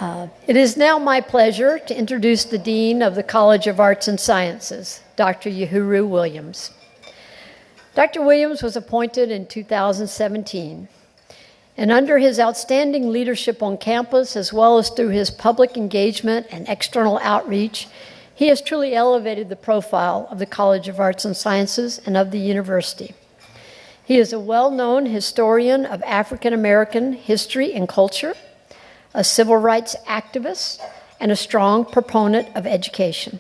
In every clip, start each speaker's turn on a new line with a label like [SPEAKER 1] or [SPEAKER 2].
[SPEAKER 1] It is now my pleasure to introduce the Dean of the College of Arts and Sciences, Dr. Uhuru Williams. Dr. Williams was appointed in 2017, and under his outstanding leadership on campus, as well as through his public engagement and external outreach, he has truly elevated the profile of the College of Arts and Sciences and of the university. He is a well-known historian of African American history and culture, a civil rights activist, and a strong proponent of education.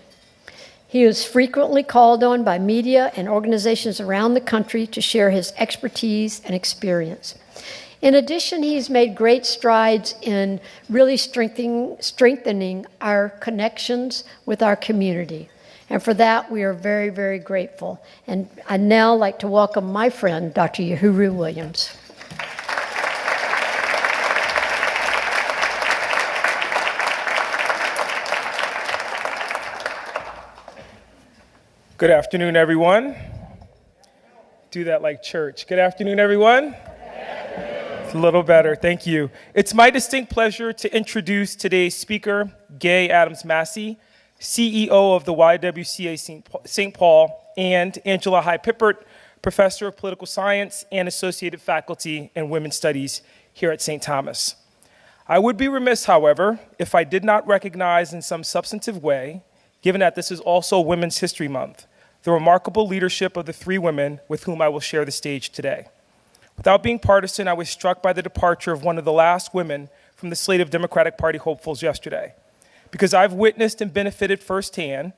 [SPEAKER 1] He is frequently called on by media and organizations around the country to share his expertise and experience. In addition, he's made great strides in really strengthening our connections with our community. And for that, we are very, very grateful. And I'd now like to welcome my friend, Dr. Uhuru Williams.
[SPEAKER 2] Good afternoon, everyone. Do that like church. Good afternoon, everyone. It's a little better, thank you. It's my distinct pleasure to introduce today's speaker, Gaye Adams Massey, CEO of the YWCA St. Paul, and Angela High-Pippert, Professor of Political Science and Associated Faculty in Women's Studies here at St. Thomas. I would be remiss, however, if I did not recognize in some substantive way, given that this is also Women's History Month, the remarkable leadership of the three women with whom I will share the stage today. Without being partisan, I was struck by the departure of one of the last women from the slate of Democratic Party hopefuls yesterday, because I've witnessed and benefited firsthand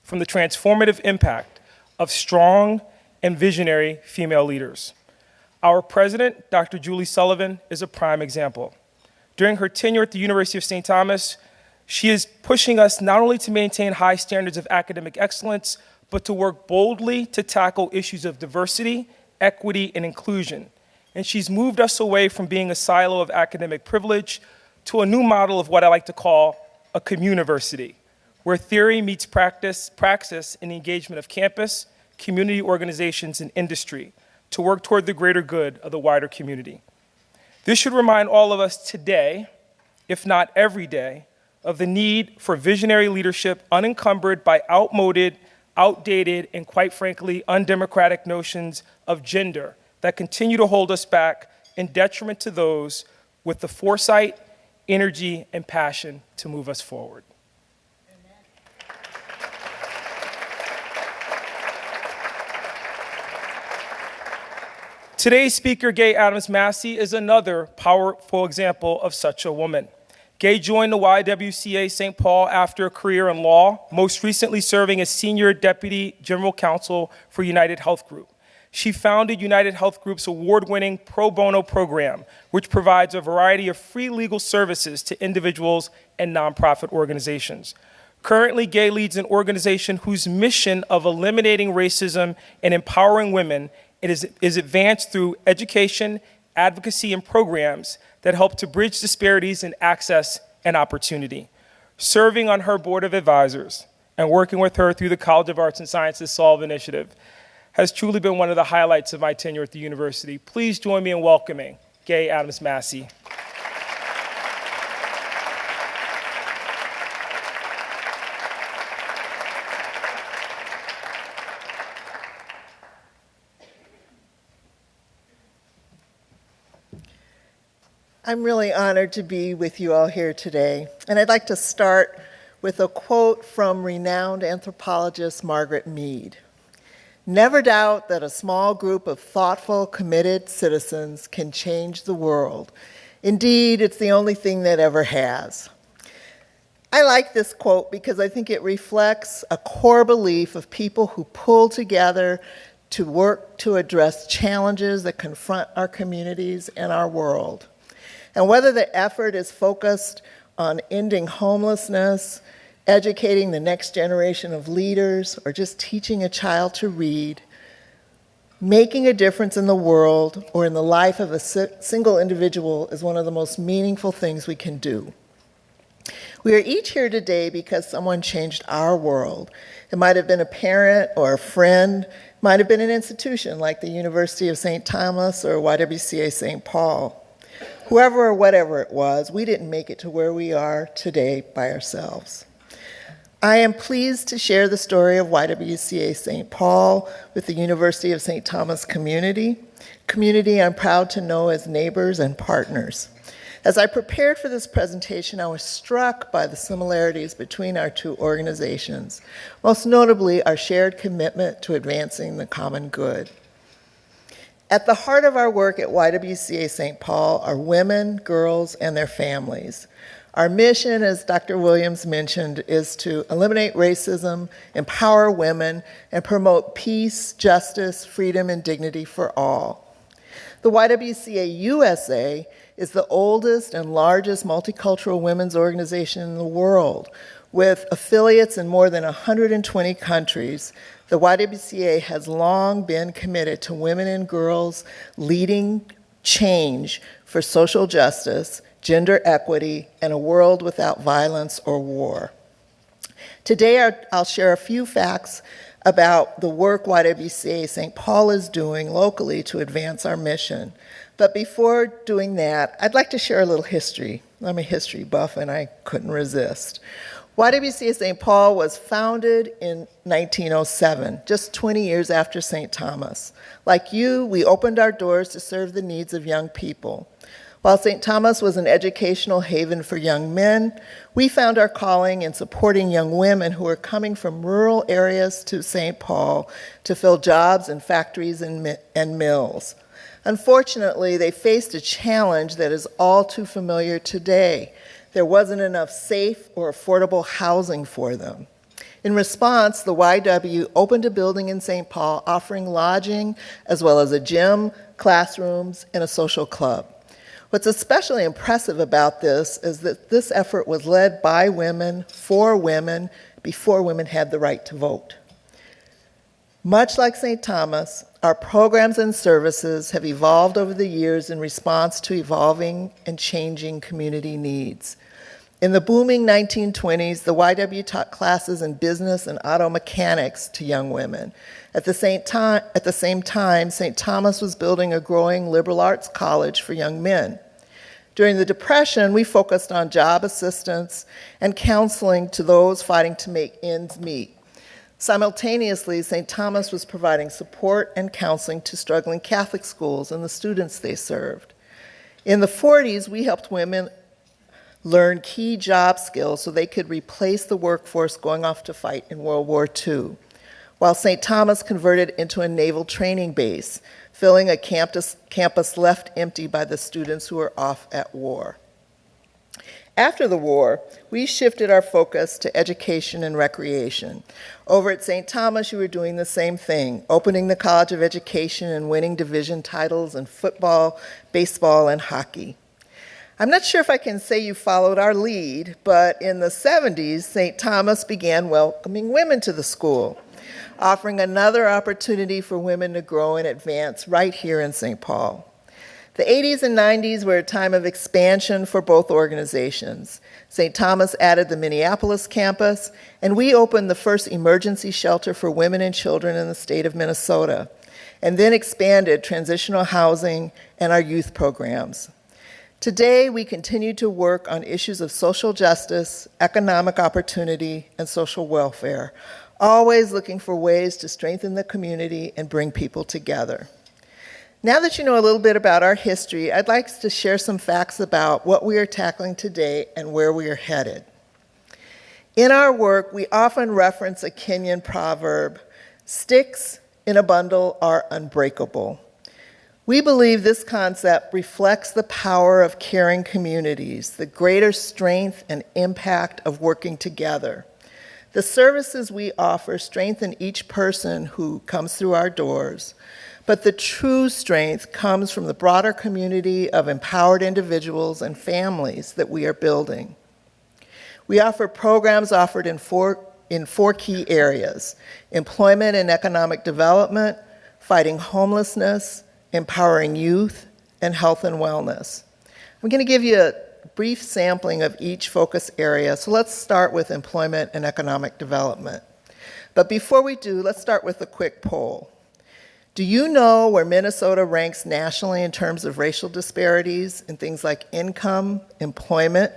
[SPEAKER 2] from the transformative impact of strong and visionary female leaders. Our president, Dr. Julie Sullivan, is a prime example. During her tenure at the University of St. Thomas, she is pushing us not only to maintain high standards of academic excellence, but to work boldly to tackle issues of diversity, equity, and inclusion. And she's moved us away from being a silo of academic privilege to a new model of what I like to call a communiversity, where theory meets practice in the engagement of campus, community organizations, and industry to work toward the greater good of the wider community. This should remind all of us today, if not every day, of the need for visionary leadership unencumbered by outdated, and quite frankly, undemocratic notions of gender that continue to hold us back in detriment to those with the foresight, energy, and passion to move us forward. Today's speaker, Gaye Adams Massey, is another powerful example of such a woman. Gaye joined the YWCA St. Paul after a career in law, most recently serving as Senior Deputy General Counsel for United Health Group. She founded United Health Group's award-winning pro bono program, which provides a variety of free legal services to individuals and nonprofit organizations. Currently, Gaye leads an organization whose mission of eliminating racism and empowering women is advanced through education, advocacy, and programs that help to bridge disparities in access and opportunity. Serving on her board of advisors and working with her through the College of Arts and Sciences Solve initiative has truly been one of the highlights of my tenure at the university. Please join me in welcoming Gaye Adams Massey.
[SPEAKER 3] I'm really honored to be with you all here today, and I'd like to start with a quote from renowned anthropologist Margaret Mead. "Never doubt that a small group of thoughtful, committed citizens can change the world. Indeed, it's the only thing that ever has." I like this quote because I think it reflects a core belief of people who pull together to work to address challenges that confront our communities and our world. And whether the effort is focused on ending homelessness, educating the next generation of leaders, or just teaching a child to read, making a difference in the world or in the life of a single individual is one of the most meaningful things we can do. We are each here today because someone changed our world. It might have been a parent or a friend, might have been an institution like the University of St. Thomas or YWCA St. Paul. Whoever or whatever it was, we didn't make it to where we are today by ourselves. I am pleased to share the story of YWCA St. Paul with the University of St. Thomas community I'm proud to know as neighbors and partners. As I prepared for this presentation, I was struck by the similarities between our two organizations, most notably our shared commitment to advancing the common good. At the heart of our work at YWCA St. Paul are women, girls, and their families. Our mission, as Dr. Williams mentioned, is to eliminate racism, empower women, and promote peace, justice, freedom, and dignity for all. The YWCA USA is the oldest and largest multicultural women's organization in the world. With affiliates in more than 120 countries, the YWCA has long been committed to women and girls leading change for social justice, gender equity, and a world without violence or war. Today, I'll share a few facts about the work YWCA St. Paul is doing locally to advance our mission. But before doing that, I'd like to share a little history. I'm a history buff, and I couldn't resist. YWCA St. Paul was founded in 1907, just 20 years after St. Thomas. Like you, we opened our doors to serve the needs of young people. While St. Thomas was an educational haven for young men, we found our calling in supporting young women who were coming from rural areas to St. Paul to fill jobs in factories and mills. Unfortunately, they faced a challenge that is all too familiar today. There wasn't enough safe or affordable housing for them. In response, the YW opened a building in St. Paul offering lodging as well as a gym, classrooms, and a social club. What's especially impressive about this is that this effort was led by women, for women, before women had the right to vote. Much like St. Thomas, our programs and services have evolved over the years in response to evolving and changing community needs. In the booming 1920s, the YW taught classes in business and auto mechanics to young women. At the same time, St. Thomas was building a growing liberal arts college for young men. During the Depression, we focused on job assistance and counseling to those fighting to make ends meet. Simultaneously, St. Thomas was providing support and counseling to struggling Catholic schools and the students they served. In the 40s, we helped women learn key job skills so they could replace the workforce going off to fight in World War II, while St. Thomas converted into a naval training base, filling a campus left empty by the students who were off at war. After the war, we shifted our focus to education and recreation. Over at St. Thomas, you were doing the same thing, opening the College of Education and winning division titles in football, baseball, and hockey. I'm not sure if I can say you followed our lead, but in the 70s, St. Thomas began welcoming women to the school, offering another opportunity for women to grow and advance right here in St. Paul. The 80s and 90s were a time of expansion for both organizations. St. Thomas added the Minneapolis campus, and we opened the first emergency shelter for women and children in the state of Minnesota, and then expanded transitional housing and our youth programs. Today, we continue to work on issues of social justice, economic opportunity, and social welfare, always looking for ways to strengthen the community and bring people together. Now that you know a little bit about our history, I'd like to share some facts about what we are tackling today and where we are headed. In our work, we often reference a Kenyan proverb, "Sticks in a bundle are unbreakable." We believe this concept reflects the power of caring communities, the greater strength and impact of working together. The services we offer strengthen each person who comes through our doors, but the true strength comes from the broader community of empowered individuals and families that we are building. We offer programs offered in four key areas: employment and economic development, fighting homelessness, empowering youth, and health and wellness. I'm going to give you a brief sampling of each focus area, so let's start with employment and economic development. But before we do, let's start with a quick poll. Do you know where Minnesota ranks nationally in terms of racial disparities in things like income, employment,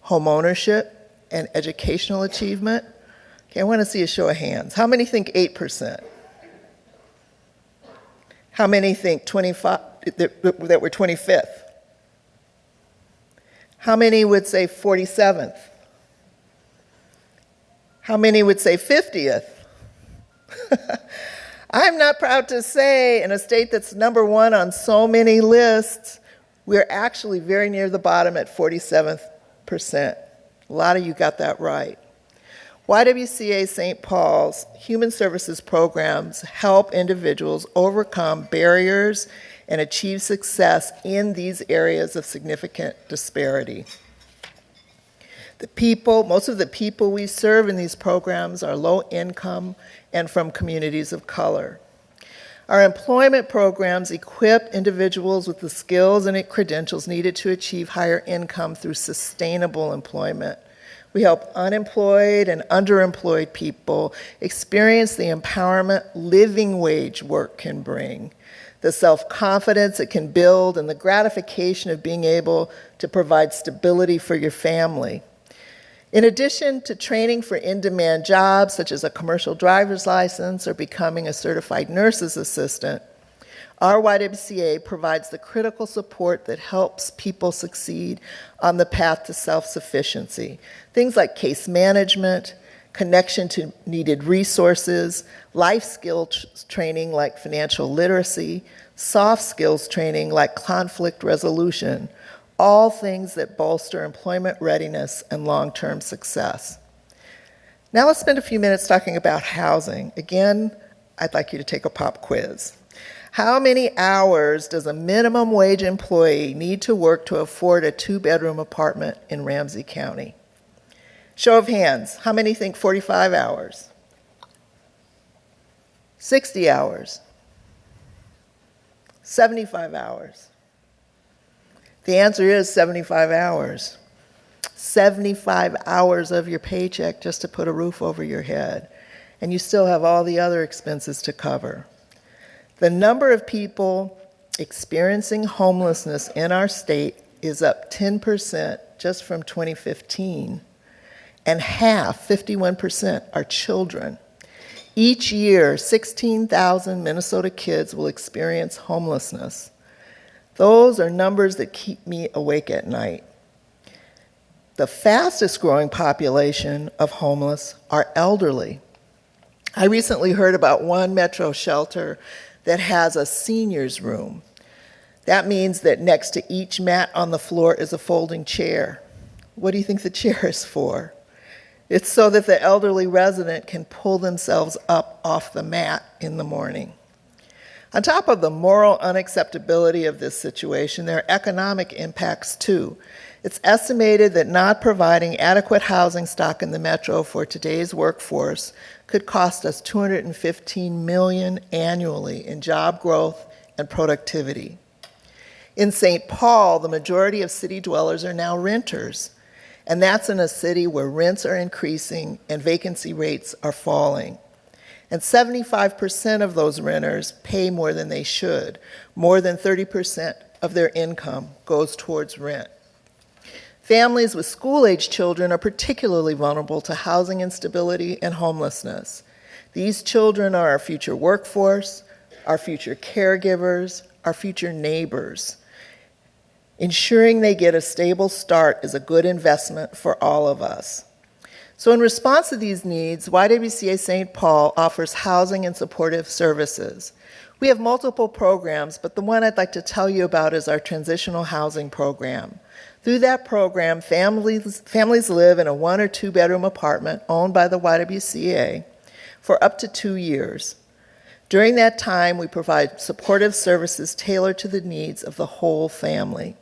[SPEAKER 3] home ownership, and educational achievement? Okay, I want to see a show of hands. How many think 8%? How many think 25, that we're 25th? How many would say 47th? How many would say 50th? I'm not proud to say, in a state that's number one on so many lists, we're actually very near the bottom at 47th percent. A lot of you got that right. YWCA St. Paul's Human Services programs help individuals overcome barriers and achieve success in these areas of significant disparity. Most of the people we serve in these programs are low income and from communities of color. Our employment programs equip individuals with the skills and credentials needed to achieve higher income through sustainable employment. We help unemployed and underemployed people experience the empowerment living wage work can bring, the self-confidence it can build, and the gratification of being able to provide stability for your family. In addition to training for in-demand jobs, such as a commercial driver's license or becoming a certified nurse's assistant, our YWCA provides the critical support that helps people succeed on the path to self-sufficiency. Things like case management, connection to needed resources, life skills training like financial literacy, soft skills training like conflict resolution, all things that bolster employment readiness and long-term success. Now let's spend a few minutes talking about housing. Again, I'd like you to take a pop quiz. How many hours does a minimum wage employee need to work to afford a 2-bedroom apartment in Ramsey County? Show of hands, how many think 45 hours? 60 hours? 75 hours? The answer is 75 hours. 75 hours of your paycheck just to put a roof over your head. And you still have all the other expenses to cover. The number of people experiencing homelessness in our state is up 10% just from 2015. And half, 51%, are children. Each year, 16,000 Minnesota kids will experience homelessness. Those are numbers that keep me awake at night. The fastest growing population of homeless are elderly. I recently heard about one Metro shelter that has a senior's room. That means that next to each mat on the floor is a folding chair. What do you think the chair is for? It's so that the elderly resident can pull themselves up off the mat in the morning. On top of the moral unacceptability of this situation, there are economic impacts too. It's estimated that not providing adequate housing stock in the Metro for today's workforce could cost us $215 million annually in job growth and productivity. In St. Paul, the majority of city dwellers are now renters, and that's in a city where rents are increasing and vacancy rates are falling. And 75% of those renters pay more than they should. More than 30% of their income goes towards rent. Families with school-age children are particularly vulnerable to housing instability and homelessness. These children are our future workforce, our future caregivers, our future neighbors. Ensuring they get a stable start is a good investment for all of us. So in response to these needs, YWCA St. Paul offers housing and supportive services. We have multiple programs, but the one I'd like to tell you about is our transitional housing program. Through that program, families live in a 1 or 2 bedroom apartment owned by the YWCA for up to 2 years. During that time, we provide supportive services tailored to the needs of the whole family.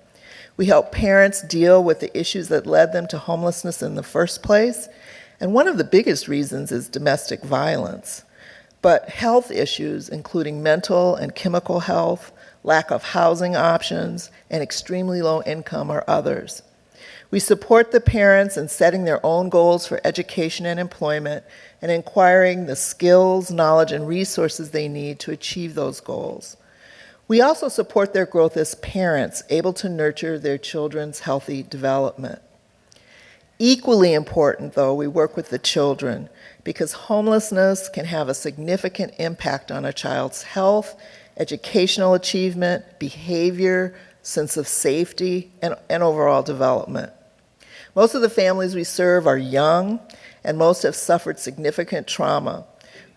[SPEAKER 3] We help parents deal with the issues that led them to homelessness in the first place, and one of the biggest reasons is domestic violence. But health issues, including mental and chemical health, lack of housing options, and extremely low income are others. We support the parents in setting their own goals for education and employment and acquiring the skills, knowledge, and resources they need to achieve those goals. We also support their growth as parents, able to nurture their children's healthy development. Equally important, though, we work with the children because homelessness can have a significant impact on a child's health, educational achievement, behavior, sense of safety, and overall development. Most of the families we serve are young, and most have suffered significant trauma.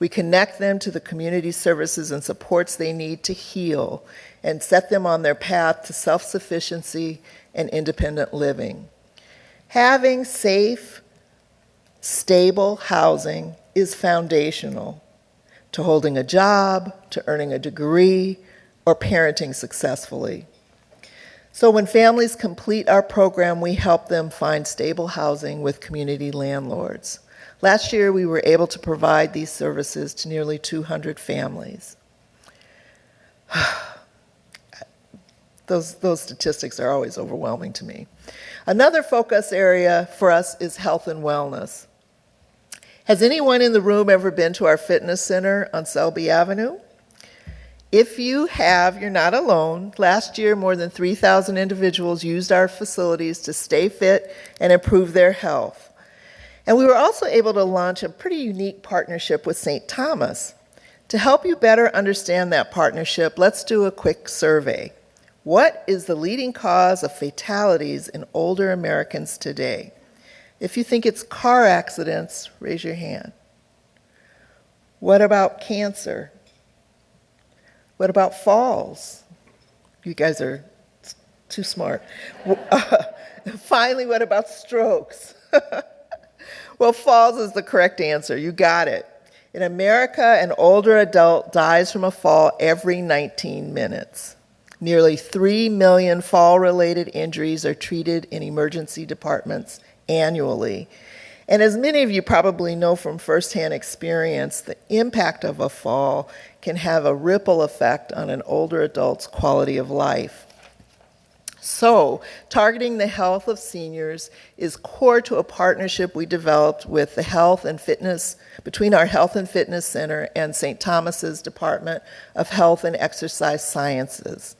[SPEAKER 3] We connect them to the community services and supports they need to heal and set them on their path to self-sufficiency and independent living. Having safe, stable housing is foundational to holding a job, to earning a degree, or parenting successfully. So when families complete our program, we help them find stable housing with community landlords. Last year, we were able to provide these services to nearly 200 families. Those statistics are always overwhelming to me. Another focus area for us is health and wellness. Has anyone in the room ever been to our fitness center on Selby Avenue? If you have, you're not alone. Last year, more than 3,000 individuals used our facilities to stay fit and improve their health. And we were also able to launch a pretty unique partnership with St. Thomas. To help you better understand that partnership, let's do a quick survey. What is the leading cause of fatalities in older Americans today? If you think it's car accidents, raise your hand. What about cancer? What about falls? You guys are too smart. Finally, what about strokes? Well, falls is the correct answer. You got it. In America, an older adult dies from a fall every 19 minutes. Nearly 3 million fall-related injuries are treated in emergency departments annually. And as many of you probably know from firsthand experience, the impact of a fall can have a ripple effect on an older adult's quality of life. So, targeting the health of seniors is core to a partnership we developed with the between our Health and Fitness Center and St. Thomas's Department of Health and Exercise Sciences.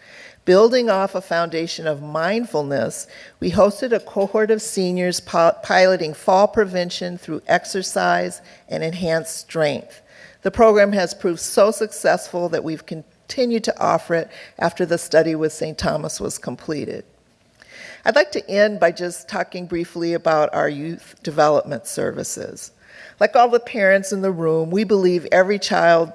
[SPEAKER 3] Building off a foundation of mindfulness, we hosted a cohort of seniors piloting fall prevention through exercise and enhanced strength. The program has proved so successful that we've continued to offer it after the study with St. Thomas was completed. I'd like to end by just talking briefly about our youth development services. Like all the parents in the room, we believe every child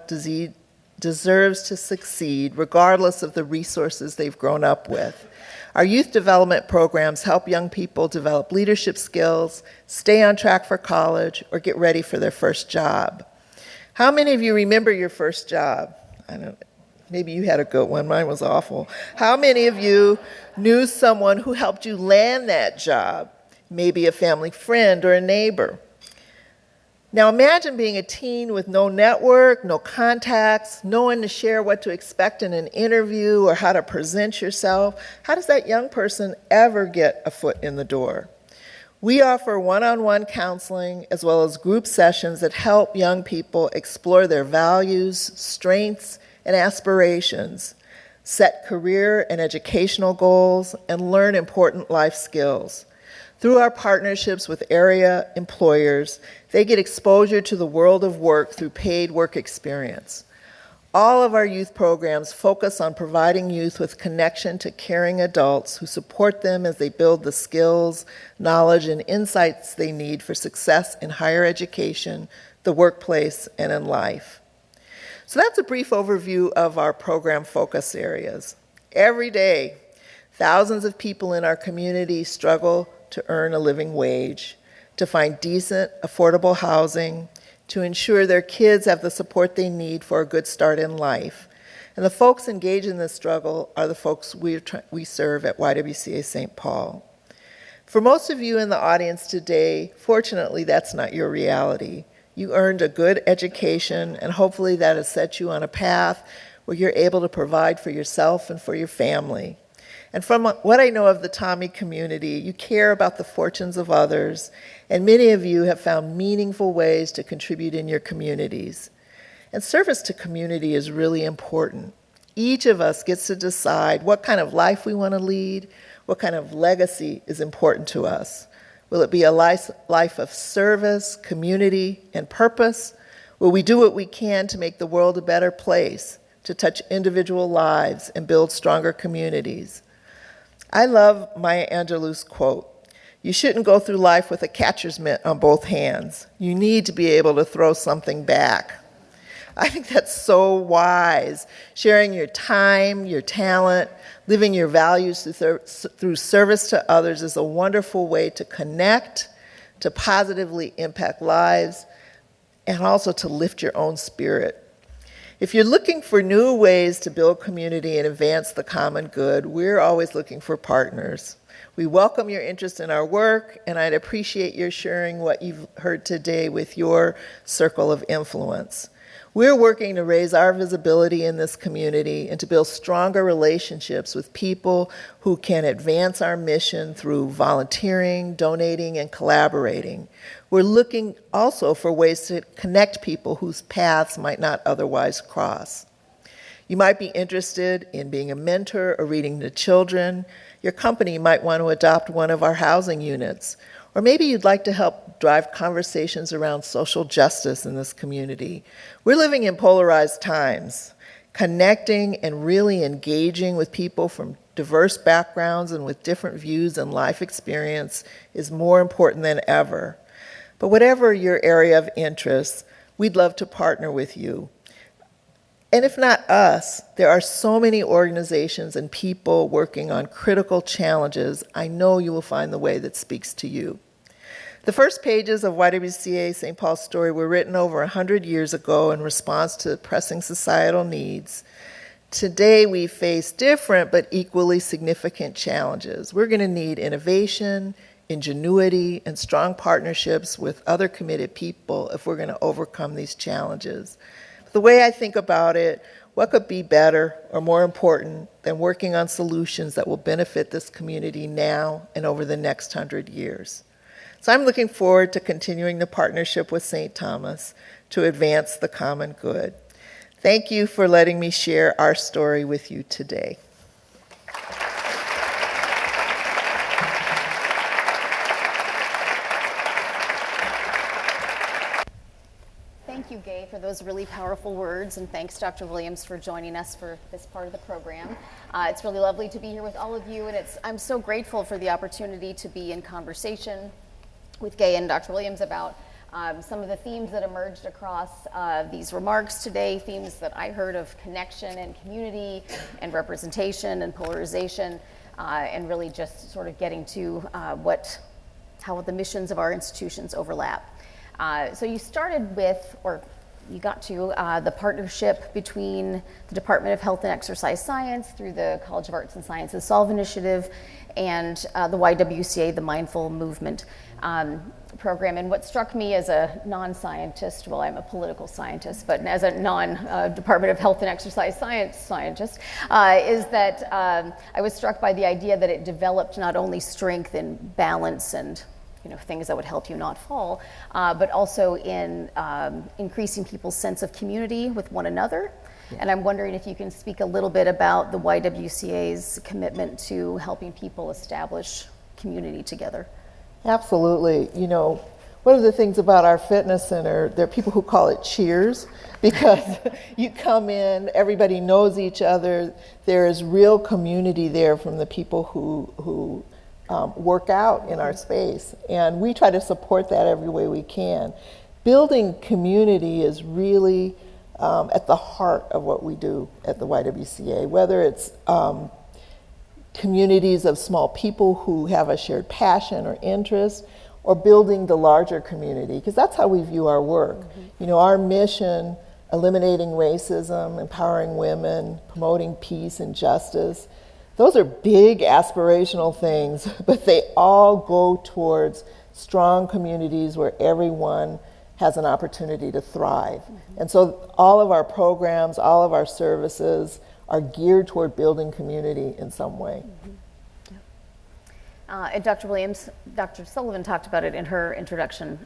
[SPEAKER 3] deserves to succeed regardless of the resources they've grown up with. Our youth development programs help young people develop leadership skills, stay on track for college, or get ready for their first job. How many of you remember your first job? I don't know. Maybe you had a good one. Mine was awful. How many of you knew someone who helped you land that job? Maybe a family friend or a neighbor. Now imagine being a teen with no network, no contacts, no one to share what to expect in an interview or how to present yourself. How does that young person ever get a foot in the door? We offer one-on-one counseling as well as group sessions that help young people explore their values, strengths, and aspirations, set career and educational goals, and learn important life skills. Through our partnerships with area employers, they get exposure to the world of work through paid work experience. All of our youth programs focus on providing youth with connection to caring adults who support them as they build the skills, knowledge, and insights they need for success in higher education, the workplace, and in life. So that's a brief overview of our program focus areas. Every day, thousands of people in our community struggle to earn a living wage, to find decent, affordable housing, to ensure their kids have the support they need for a good start in life. And the folks engaged in this struggle are the folks we serve at YWCA St. Paul. For most of you in the audience today, fortunately, that's not your reality. You earned a good education, and hopefully that has set you on a path where you're able to provide for yourself and for your family. And from what I know of the Tommy community, you care about the fortunes of others, and many of you have found meaningful ways to contribute in your communities. And service to community is really important. Each of us gets to decide what kind of life we want to lead, what kind of legacy is important to us. Will it be a life of service, community, and purpose? Will we do what we can to make the world a better place, to touch individual lives and build stronger communities? I love Maya Angelou's quote, "You shouldn't go through life with a catcher's mitt on both hands. You need to be able to throw something back." I think that's so wise. Sharing your time, your talent, living your values through service to others is a wonderful way to connect, to positively impact lives, and also to lift your own spirit. If you're looking for new ways to build community and advance the common good, we're always looking for partners. We welcome your interest in our work, and I'd appreciate your sharing what you've heard today with your circle of influence. We're working to raise our visibility in this community and to build stronger relationships with people who can advance our mission through volunteering, donating, and collaborating. We're looking also for ways to connect people whose paths might not otherwise cross. You might be interested in being a mentor or reading to children. Your company might want to adopt one of our housing units. Or maybe you'd like to help drive conversations around social justice in this community. We're living in polarized times. Connecting and really engaging with people from diverse backgrounds and with different views and life experience is more important than ever. But whatever your area of interest, we'd love to partner with you. And if not us, there are so many organizations and people working on critical challenges. I know you will find the way that speaks to you. The first pages of YWCA St. Paul's story were written over 100 years ago in response to pressing societal needs. Today, we face different but equally significant challenges. We're going to need innovation, ingenuity, and strong partnerships with other committed people if we're going to overcome these challenges. The way I think about it, what could be better or more important than working on solutions that will benefit this community now and over the next 100 years? So I'm looking forward to continuing the partnership with St. Thomas to advance the common good. Thank you for letting me share our story with you today.
[SPEAKER 4] Thank you, Gaye, for those really powerful words, and thanks, Dr. Williams, for joining us for this part of the program. It's really lovely to be here with all of you, and I'm so grateful for the opportunity to be in conversation with Gaye and Dr. Williams about some of the themes that emerged across these remarks today, themes that I heard of connection and community and representation and polarization, and really just sort of getting to how the missions of our institutions overlap. So you started with, or you got to, the partnership between the Department of Health and Exercise Science through the College of Arts and Sciences Solve Initiative and the YWCA, the Mindful Movement program. And what struck me as a non-scientist, well, I'm a political scientist, but as a non-Department of Health and Exercise Science scientist, is that I was struck by the idea that it developed not only strength and balance and things that would help you not fall, but also in increasing people's sense of community with one another. Yeah. And I'm wondering if you can speak a little bit about the YWCA's commitment to helping people establish community together.
[SPEAKER 3] Absolutely. One of the things about our fitness center, there are people who call it cheers, because you come in, everybody knows each other, there is real community there from the people who work out in our space, and we try to support that every way we can. Building community is really at the heart of what we do at the YWCA, whether it's communities of small people who have a shared passion or interest, or building the larger community, because that's how we view our work. Mm-hmm. Our mission, eliminating racism, empowering women, promoting peace and justice, those are big aspirational things, but they all go towards strong communities where everyone has an opportunity to thrive. Mm-hmm. And so all of our programs, all of our services are geared toward building community in some way. Mm-hmm.
[SPEAKER 4] And Dr. Williams, Dr. Sullivan talked about it in her introduction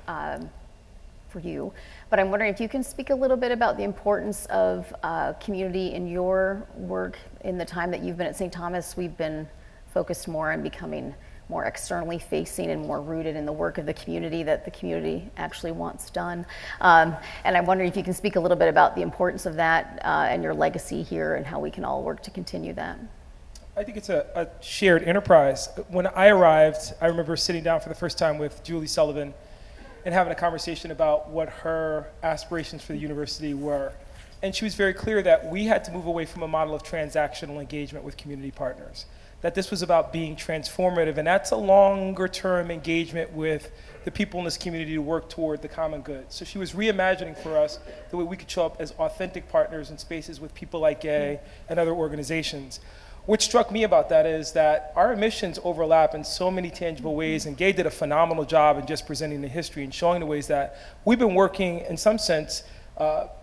[SPEAKER 4] for you, but I'm wondering if you can speak a little bit about the importance of community in your work. In the time that you've been at St. Thomas, we've been focused more on becoming more externally facing and more rooted in the work of the community that the community actually wants done. And I'm wondering if you can speak a little bit about the importance of that and your legacy here and how we can all work to continue that.
[SPEAKER 2] I think it's a shared enterprise. When I arrived, I remember sitting down for the first time with Julie Sullivan and having a conversation about what her aspirations for the university were. And she was very clear that we had to move away from a model of transactional engagement with community partners, that this was about being transformative, and that's a longer term engagement with the people in this community to work toward the common good. So she was reimagining for us the way we could show up as authentic partners in spaces with people like Gaye and other organizations. What struck me about that is that our missions overlap in so many tangible ways, and Gaye did a phenomenal job in just presenting the history and showing the ways that we've been working, in some sense,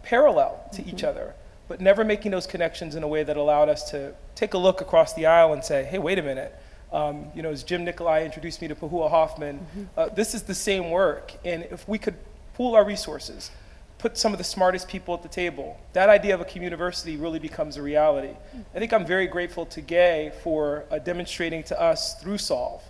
[SPEAKER 2] parallel to each other, but never making those connections in a way that allowed us to take a look across the aisle and say, hey, wait a minute. As Jim Nicolai introduced me to Pahua Hoffman, this is the same work, and if we could pool our resources, put some of the smartest people at the table, that idea of a community really becomes a reality. I think I'm very grateful to Gaye for demonstrating to us through Solve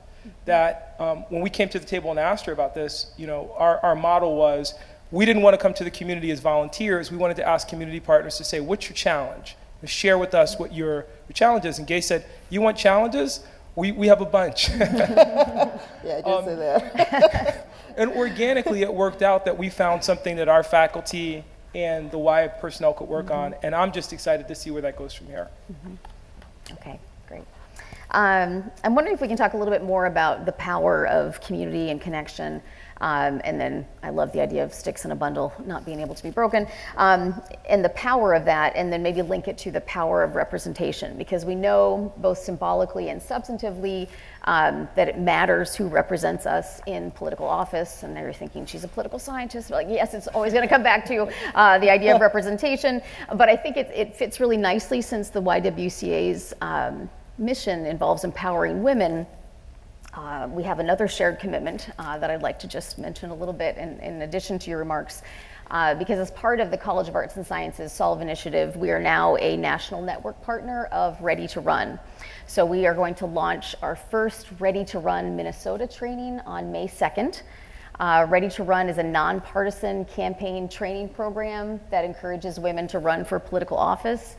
[SPEAKER 2] that when we came to the table and asked her about this, our model was we didn't want to come to the community as volunteers. We wanted to ask community partners to say, what's your challenge? Share with us what your challenge is. And Gaye said, you want challenges? We have a bunch.
[SPEAKER 3] Yeah, I did say that.
[SPEAKER 2] And organically, it worked out that we found something that our faculty and the Y personnel could work on, and I'm just excited to see where that goes from here.
[SPEAKER 4] Okay, great. I'm wondering if we can talk a little bit more about the power of community and connection, and then I love the idea of sticks in a bundle not being able to be broken, and the power of that, and then maybe link it to the power of representation, because we know both symbolically and substantively that it matters who represents us in political office. And they're thinking she's a political scientist. Like, yes, it's always going to come back to the idea of representation, but I think it fits really nicely since the YWCA's mission involves empowering women. We have another shared commitment that I'd like to just mention a little bit in addition to your remarks, because as part of the College of Arts and Sciences Solve Initiative, we are now a national network partner of Ready to Run. So we are going to launch our first Ready to Run Minnesota training on May 2nd. Ready to Run is a nonpartisan campaign training program that encourages women to run for political office.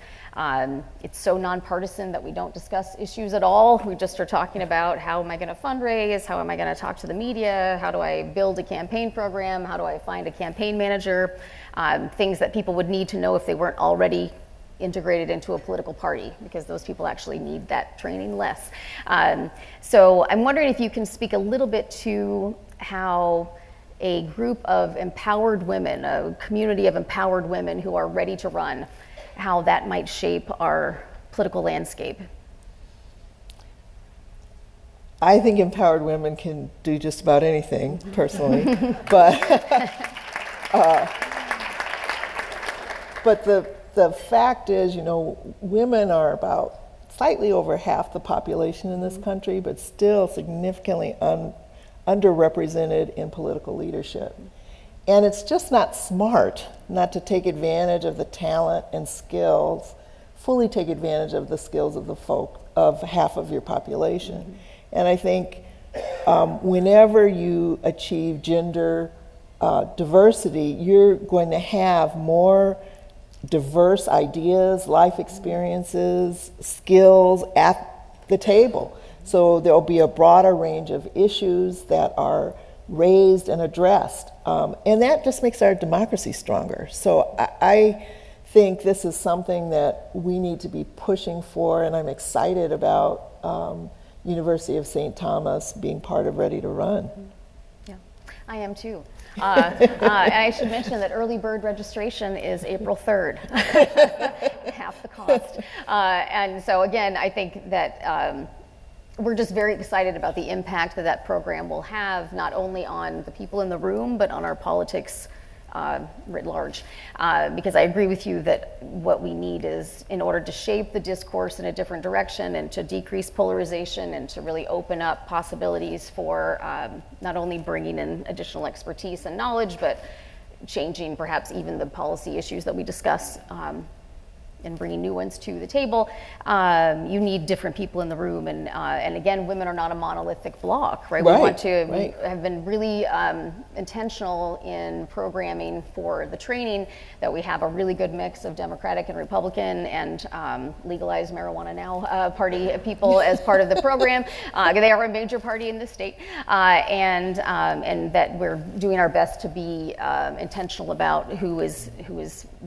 [SPEAKER 4] It's so nonpartisan that we don't discuss issues at all. We just are talking about how am I going to fundraise, how am I going to talk to the media, how do I build a campaign program, how do I find a campaign manager, things that people would need to know if they weren't already integrated into a political party, because those people actually need that training less. So I'm wondering if you can speak a little bit to how a group of empowered women, a community of empowered women who are ready to run, how that might shape our political landscape.
[SPEAKER 3] I think empowered women can do just about anything, personally, but the fact is, women are about slightly over half the population in this country, but still significantly underrepresented in political leadership. And it's just not smart not to take advantage of the talent and skills, fully take advantage of the skills of the folk of half of your population. And I think whenever you achieve gender diversity, you're going to have more diverse ideas, life experiences, skills at the table. So there'll be a broader range of issues that are raised and addressed. And that just makes our democracy stronger. So I think this is something that we need to be pushing for, and I'm excited about University of St. Thomas being part of Ready to Run.
[SPEAKER 4] Yeah, I am too. I should mention that early bird registration is April 3rd, half the cost. And so again, I think that we're just very excited about the impact that program will have, not only on the people in the room, but on our politics writ large. Because I agree with you that what we need is, in order to shape the discourse in a different direction and to decrease polarization and to really open up possibilities for not only bringing in additional expertise and knowledge, but changing perhaps even the policy issues that we discuss and bringing new ones to the table, you need different people in the room. And again, women are not a monolithic block, right? We want to have been really intentional in programming for the training that we have a really good mix of Democratic and Republican and legalized marijuana now party people as part of the program. They are a major party in this state. And that we're doing our best to be intentional about who is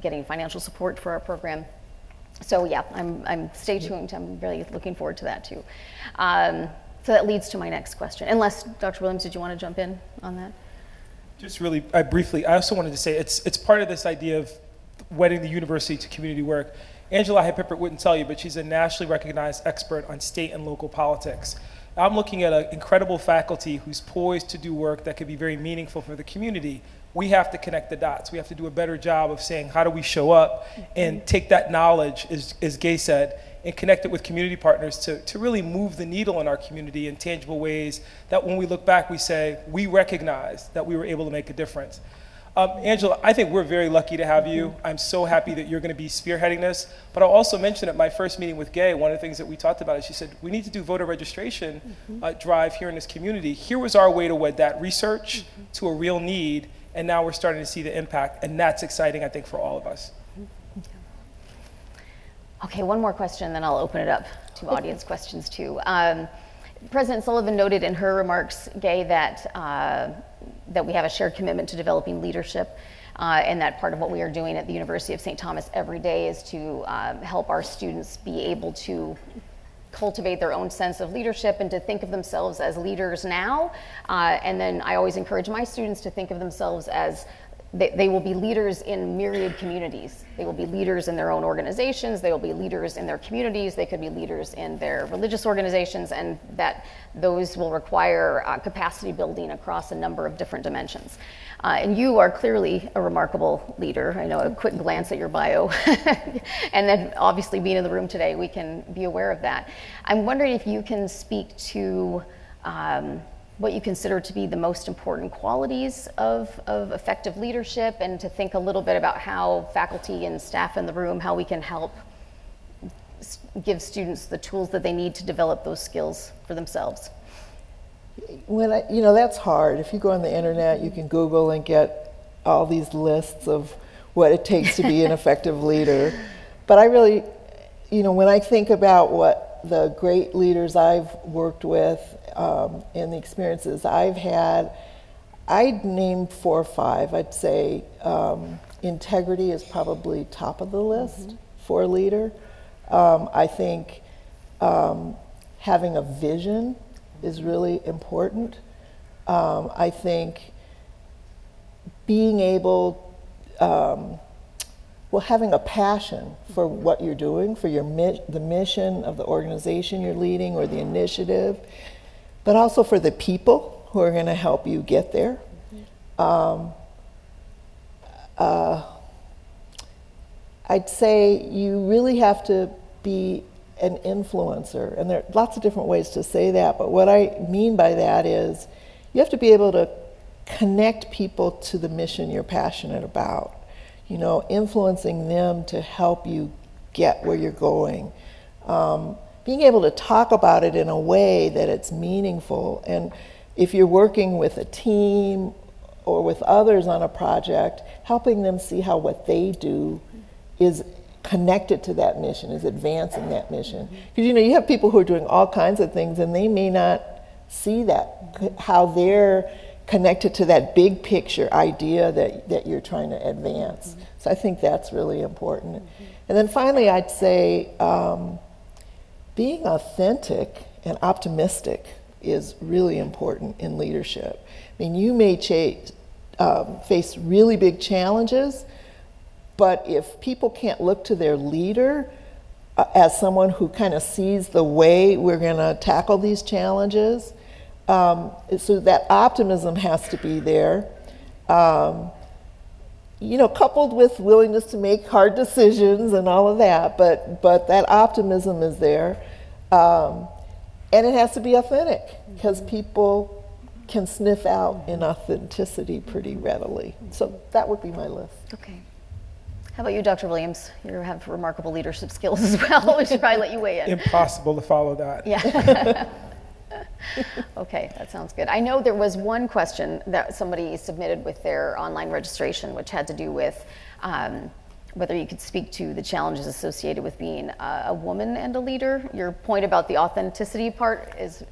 [SPEAKER 4] getting financial support for our program. So yeah, I'm stay tuned. I'm really looking forward to that too. So that leads to my next question. Unless Dr. Williams, did you want to jump in on that?
[SPEAKER 2] Just really briefly, I also wanted to say it's part of this idea of wedding the university to community work. Angela High-Pippert wouldn't tell you, but she's a nationally recognized expert on state and local politics. I'm looking at an incredible faculty who's poised to do work that could be very meaningful for the community. We have to connect the dots. We have to do a better job of saying, how do we show up and take that knowledge, as Gaye said, and connect it with community partners to really move the needle in our community in tangible ways that when we look back, we say, we recognize that we were able to make a difference. Angela, I think we're very lucky to have you. I'm so happy that you're going to be spearheading this. But I'll also mention at my first meeting with Gaye, one of the things that we talked about is she said, we need to do voter registration drive here in this community. Here was our way to wed that research to a real need, and now we're starting to see the impact, and that's exciting, I think, for all of us.
[SPEAKER 4] Okay, one more question, then I'll open it up to audience questions too. President Sullivan noted in her remarks, Gaye, that we have a shared commitment to developing leadership, and that part of what we are doing at the University of St. Thomas every day is to help our students be able to cultivate their own sense of leadership and to think of themselves as leaders now. And then I always encourage my students to think of themselves as they will be leaders in myriad communities. They will be leaders in their own organizations. They will be leaders in their communities. They could be leaders in their religious organizations, and that those will require capacity building across a number of different dimensions. And you are clearly a remarkable leader. I know a quick glance at your bio. And then obviously being in the room today, we can be aware of that. I'm wondering if you can speak to what you consider to be the most important qualities of effective leadership, and to think a little bit about how faculty and staff in the room, how we can help give students the tools that they need to develop those skills for themselves.
[SPEAKER 3] That's hard. If you go on the internet, you can Google and get all these lists of what it takes to be an effective leader. But I really, when I think about what the great leaders I've worked with and the experiences I've had, I'd name 4 or 5. I'd say integrity is probably top of the list for a leader. I think having a vision is really important. I think being able, having a passion for what you're doing, for the mission of the organization you're leading or the initiative, but also for the people who are going to help you get there. I'd say you really have to be an influencer, and there are lots of different ways to say that, but what I mean by that is you have to be able to connect people to the mission you're passionate about, influencing them to help you get where you're going. Being able to talk about it in a way that it's meaningful, and if you're working with a team or with others on a project, helping them see how what they do is connected to that mission, is advancing that mission. Because you have people who are doing all kinds of things and they may not see that, how they're connected to that big picture idea that you're trying to advance. So I think that's really important. And then finally, I'd say being authentic and optimistic is really important in leadership. I mean, you may face really big challenges, but if people can't look to their leader as someone who kind of sees the way we're going to tackle these challenges, so that optimism has to be there. coupled with willingness to make hard decisions and all of that, but that optimism is there. And it has to be authentic, because people can sniff out inauthenticity pretty readily. So that would be my list.
[SPEAKER 4] Okay. How about you, Dr. Williams? You have remarkable leadership skills as well. We should probably let you weigh in.
[SPEAKER 2] Impossible to follow that.
[SPEAKER 4] Yeah. Okay, that sounds good. I know there was one question that somebody submitted with their online registration, which had to do with whether you could speak to the challenges associated with being a woman and a leader. Your point about the authenticity part is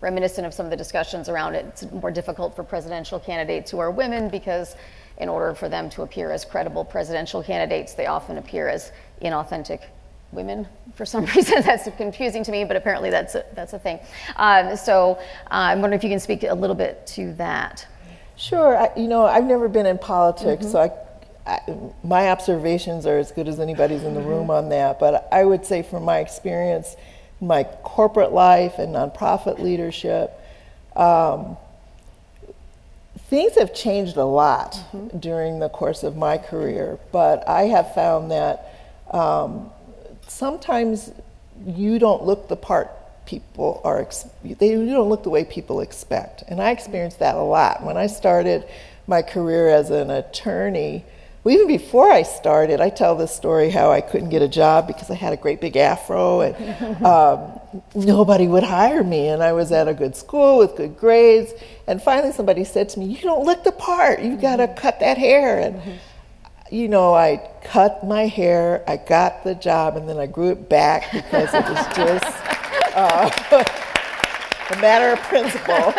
[SPEAKER 4] reminiscent of some of the discussions around it. It's more difficult for presidential candidates who are women, because in order for them to appear as credible presidential candidates, they often appear as inauthentic women. For some reason, that's confusing to me, but apparently that's a thing. So I'm wondering if you can speak a little bit to that.
[SPEAKER 3] Sure. I've never been in politics, so my observations are as good as anybody's in the room on that. But I would say, from my experience in my corporate life and nonprofit leadership, things have changed a lot during the course of my career. But I have found that sometimes you don't look the part people are, you don't look the way people expect. And I experienced that a lot. When I started my career as an attorney, well, even before I started, I tell this story how I couldn't get a job because I had a great big afro, and nobody would hire me. And I was at a good school with good grades. And finally somebody said to me, "You don't look the part, you gotta cut that hair." And I cut my hair, I got the job, and then I grew it back because it was just a matter of principle.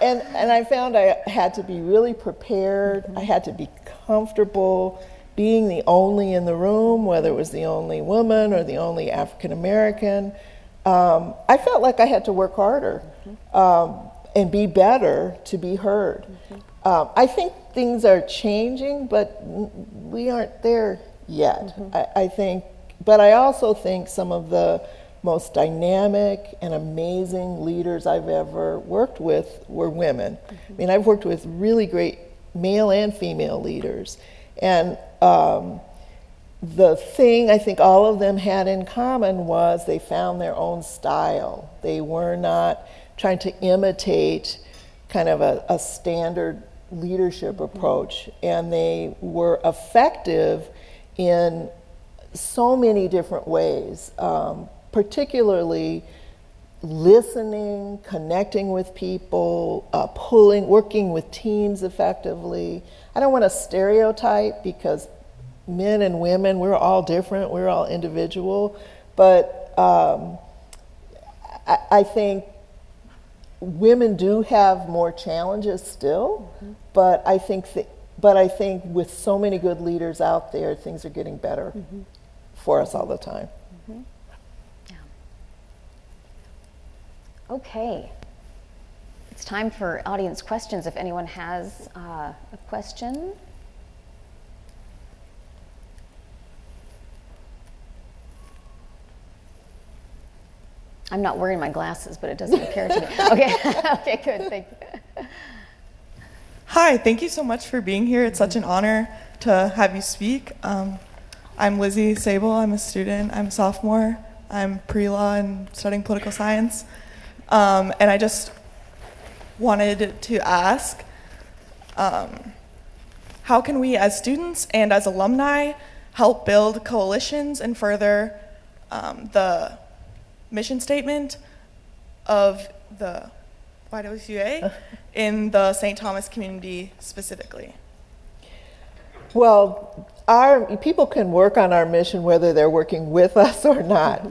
[SPEAKER 3] And I found I had to be really prepared. I had to be comfortable being the only in the room, whether it was the only woman or the only African American. I felt like I had to work harder and be better to be heard. I think things are changing, but we aren't there yet. But I also think some of the most dynamic and amazing leaders I've ever worked with were women. I mean, I've worked with really great male and female leaders. And the thing I think all of them had in common was they found their own style. They were not trying to imitate kind of a standard leadership approach, and they were effective in so many different ways, particularly listening, connecting with people, working with teams effectively. I don't want to stereotype, because men and women, we're all different, we're all individual, but I think women do have more challenges still, but I think with so many good leaders out there, things are getting better for us all the time.
[SPEAKER 4] Yeah. Okay. It's time for audience questions. If anyone has a question. I'm not wearing my glasses, but it doesn't appear to me. Okay, okay, good, thank you.
[SPEAKER 5] Hi, thank you so much for being here. It's such an honor to have you speak. I'm Lizzie Sable, I'm a student, I'm a sophomore. I'm pre-law and studying political science. And I just wanted to ask, how can we as students and as alumni help build coalitions and further the mission statement of the YWCA in the St. Thomas community specifically?
[SPEAKER 3] Well, people can work on our mission whether they're working with us or not.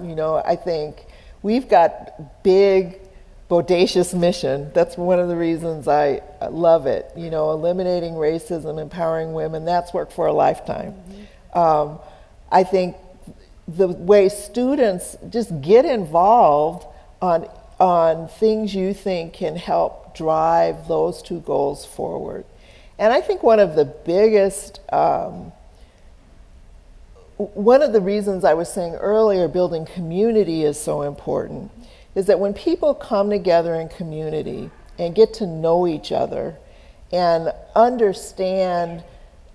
[SPEAKER 3] I think we've got big, bodacious mission. That's one of the reasons I love it. Eliminating racism, empowering women, that's work for a lifetime. I think the way students just get involved on things you think can help drive those two goals forward. And I think one of the biggest, one of the reasons I was saying earlier building community is so important is that when people come together in community and get to know each other and understand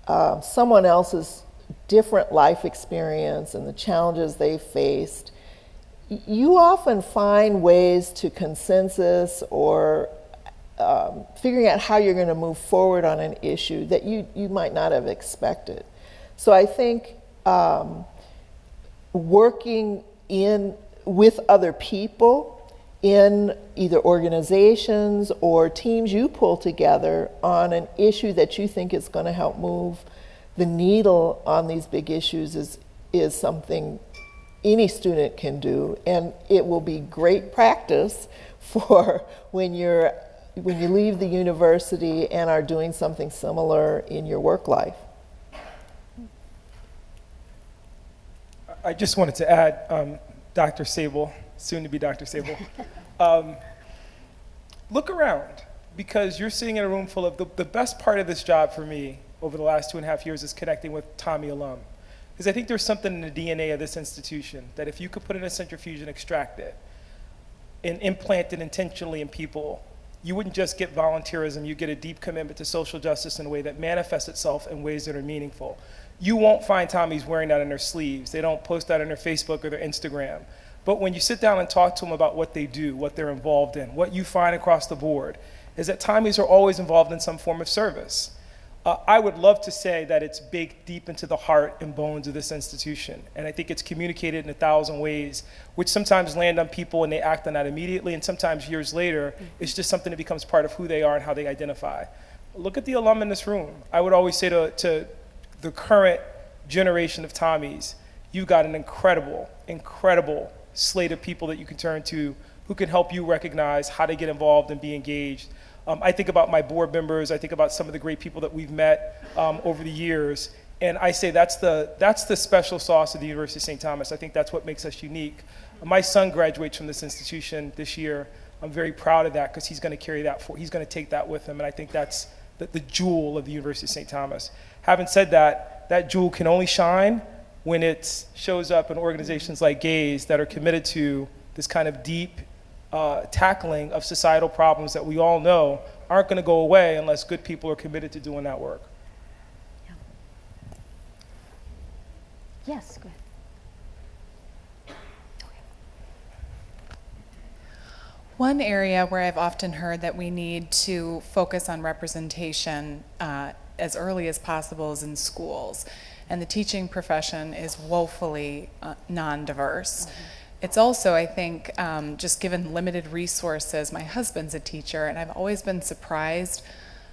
[SPEAKER 3] someone else's different life experience and the challenges they faced, you often find ways to consensus or figuring out how you're going to move forward on an issue that you might not have expected. So I think working with other people in either organizations or teams you pull together on an issue that you think is going to help move the needle on these big issues is something any student can do, and it will be great practice for when you leave the university and are doing something similar in your work life.
[SPEAKER 2] I just wanted to add, Dr. Sable, soon to be Dr. Sable, look around, because you're sitting in a room full of the best part of this job for me over the last 2.5 years is connecting with Tommy alum. Because I think there's something in the DNA of this institution that if you could put it in a centrifuge and extract it and implant it intentionally in people, you wouldn't just get volunteerism, you get a deep commitment to social justice in a way that manifests itself in ways that are meaningful. You won't find Tommies wearing that on their sleeves. They don't post that on their Facebook or their Instagram. But when you sit down and talk to them about what they do, what they're involved in, what you find across the board is that Tommies are always involved in some form of service. I would love to say that it's baked deep into the heart and bones of this institution. And I think it's communicated in 1,000 ways, which sometimes land on people and they act on that immediately, and sometimes years later, it's just something that becomes part of who they are and how they identify. Look at the alum in this room. I would always say to the current generation of Tommies, you've got an incredible, incredible slate of people that you can turn to who can help you recognize how to get involved and be engaged. I think about my board members, I think about some of the great people that we've met over the years, and I say that's the special sauce of the University of St. Thomas. I think that's what makes us unique. My son graduates from this institution this year. I'm very proud of that because he's going to carry that he's going to take that with him, and I think that's the jewel of the University of St. Thomas. Having said that, that jewel can only shine when it shows up in organizations like Gaye's that are committed to this kind of deep tackling of societal problems that we all know aren't going to go away unless good people are committed to doing that work.
[SPEAKER 4] Yeah. Yes, go ahead.
[SPEAKER 6] One area where I've often heard that we need to focus on representation as early as possible is in schools. And the teaching profession is woefully non-diverse. Mm-hmm. It's also, I think, just given limited resources, my husband's a teacher, and I've always been surprised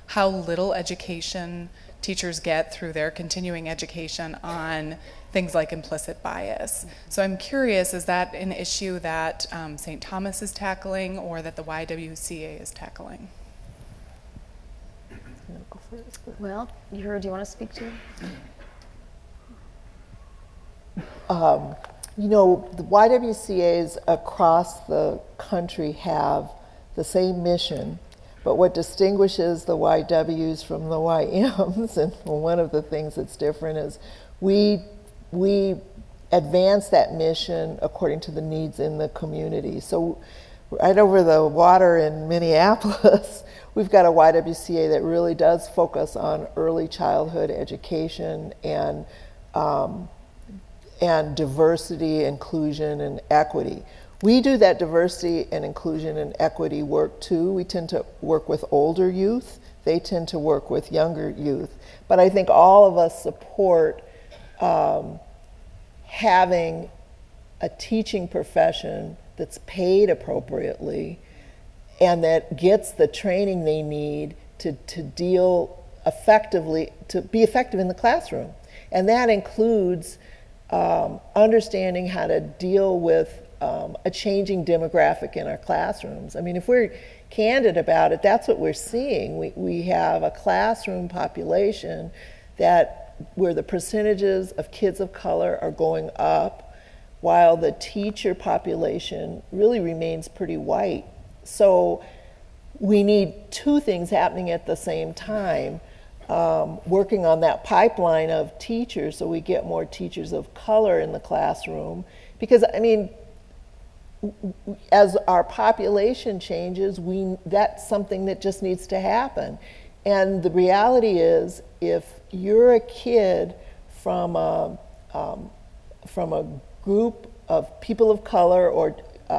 [SPEAKER 6] how little education teachers get through their continuing education on things like implicit bias. So I'm curious, is that an issue that St. Thomas is tackling or that the YWCA is tackling?
[SPEAKER 4] Well, do you want to speak to it?
[SPEAKER 3] You know, the YWCAs across the country have the same mission, but what distinguishes the YWs from the YMs, and one of the things that's different is we advance that mission according to the needs in the community. So right over the water in Minneapolis, we've got a YWCA that really does focus on early childhood education and diversity, inclusion, and equity. We do that diversity and inclusion and equity work too. We tend to work with older youth. They tend to work with younger youth. But I think all of us support having a teaching profession that's paid appropriately and that gets the training they need to deal effectively, to be effective in the classroom. And that includes understanding how to deal with a changing demographic in our classrooms. I mean, if we're candid about it, that's what we're seeing. We have a classroom population where the percentages of kids of color are going up while the teacher population really remains pretty white. So we need two things happening at the same time. Working on that pipeline of teachers so we get more teachers of color in the classroom. Because, I mean, as our population changes, that's something that just needs to happen. And the reality is, if you're a kid from a group of people of color, or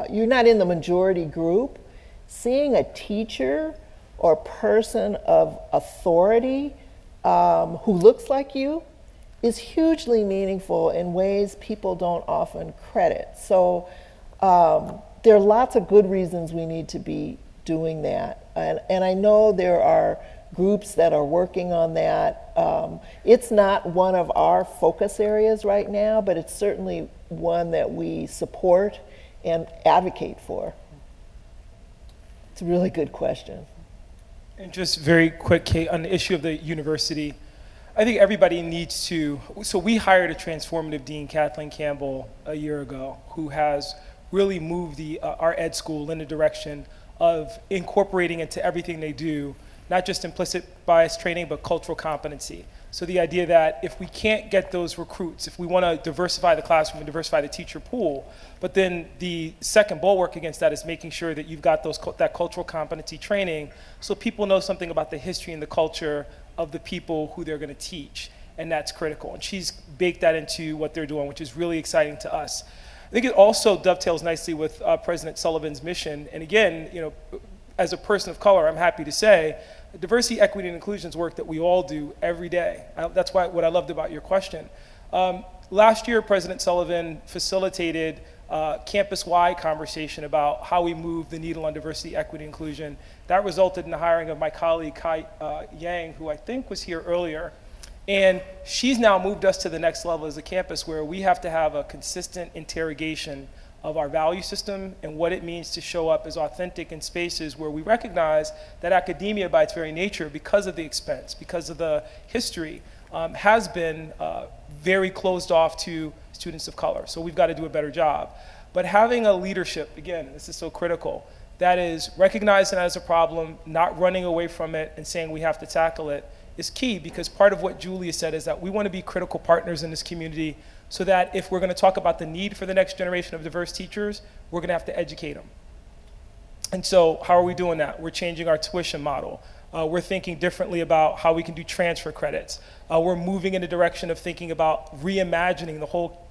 [SPEAKER 3] you're not in the majority group, seeing a teacher or person of authority who looks like you is hugely meaningful in ways people don't often credit. So there are lots of good reasons we need to be doing that. And I know there are groups that are working on that. It's not one of our focus areas right now, but it's certainly one that we support and advocate for. It's a really good question.
[SPEAKER 2] And just very quick, Kate, on the issue of the university, I think everybody needs to, so we hired a transformative dean, Kathleen Campbell, a year ago, who has really moved our ed school in the direction of incorporating into everything they do, not just implicit bias training, but cultural competency. So the idea that if we can't get those recruits, if we want to diversify the classroom and diversify the teacher pool, but then the second bulwark against that is making sure that you've got that cultural competency training so people know something about the history and the culture of the people who they're going to teach, and that's critical. And she's baked that into what they're doing, which is really exciting to us. I think it also dovetails nicely with President Sullivan's mission. And again, as a person of color, I'm happy to say, diversity, equity, and inclusion is work that we all do every day. That's what I loved about your question. Last year, President Sullivan facilitated campus-wide conversation about how we move the needle on diversity, equity, and inclusion. That resulted in the hiring of my colleague, Kai Yang, who I think was here earlier. And she's now moved us to the next level as a campus where we have to have a consistent interrogation of our value system and what it means to show up as authentic in spaces where we recognize that academia by its very nature, because of the expense, because of the history, has been very closed off to students of color. So we've got to do a better job. But having a leadership, again, this is so critical, that is recognizing it as a problem, not running away from it and saying we have to tackle it, is key, because part of what Julia said is that we want to be critical partners in this community so that if we're going to talk about the need for the next generation of diverse teachers, we're going to have to educate them. And so how are we doing that? We're changing our tuition model. We're thinking differently about how we can do transfer credits. We're moving in the direction of thinking about reimagining the whole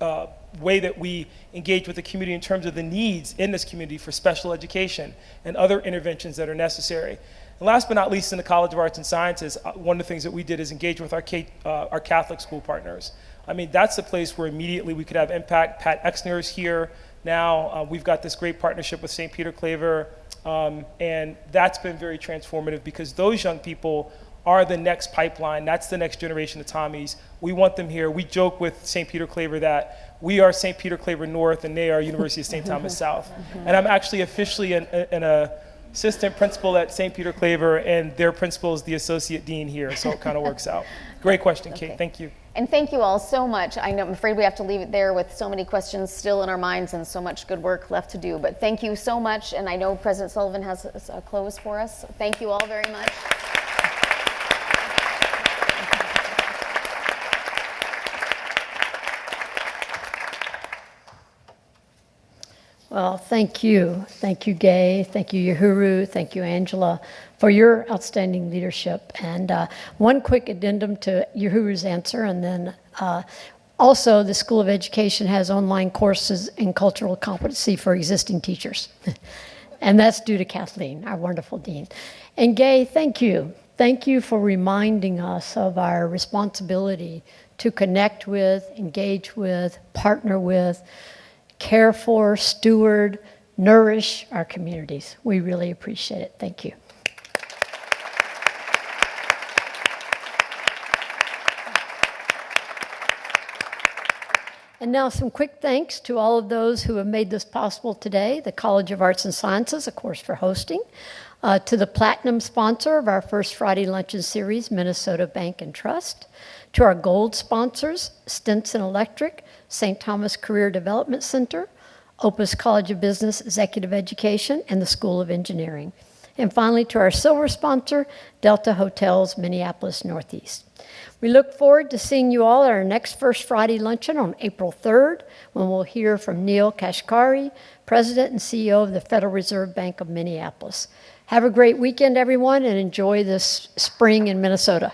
[SPEAKER 2] way that we engage with the community in terms of the needs in this community for special education and other interventions that are necessary. And last but not least, in the College of Arts and Sciences, one of the things that we did is engage with our Catholic school partners. I mean, that's the place where immediately we could have impact. Pat Exner is here now. We've got this great partnership with St. Peter Claver, and that's been very transformative because those young people are the next pipeline. That's the next generation of Tommies. We want them here. We joke with St. Peter Claver that we are St. Peter Claver North and they are University of St. Thomas South. And I'm actually officially an assistant principal at St. Peter Claver, and their principal is the associate dean here, so it kind of works out. Great question, Kate.
[SPEAKER 4] Okay.
[SPEAKER 2] Thank you.
[SPEAKER 4] And thank you all so much. I'm afraid we have to leave it there with so many questions still in our minds and so much good work left to do. But thank you so much, and I know President Sullivan has a close for us. Thank you all very much.
[SPEAKER 1] Well, thank you. Thank you, Gaye. Thank you, Uhuru. Thank you, Angela, for your outstanding leadership. And one quick addendum to Uhuru's answer, and then also the School of Education has online courses in cultural competency for existing teachers. And that's due to Kathleen, our wonderful dean. And Gaye, thank you. Thank you for reminding us of our responsibility to connect with, engage with, partner with, care for, steward, nourish our communities. We really appreciate it. Thank you. And now some quick thanks to all of those who have made this possible today. The College of Arts and Sciences, of course, for hosting. To the platinum sponsor of our first Friday Luncheon Series, Minnesota Bank and Trust. To our gold sponsors, Stinson Electric, St. Thomas Career Development Center, Opus College of Business Executive Education, and the School of Engineering. And finally, to our silver sponsor, Delta Hotels, Minneapolis Northeast. We look forward to seeing you all at our next First Friday Luncheon on April 3rd, when we'll hear from Neil Kashkari, President and CEO of the Federal Reserve Bank of Minneapolis. Have a great weekend, everyone, and enjoy this spring in Minnesota.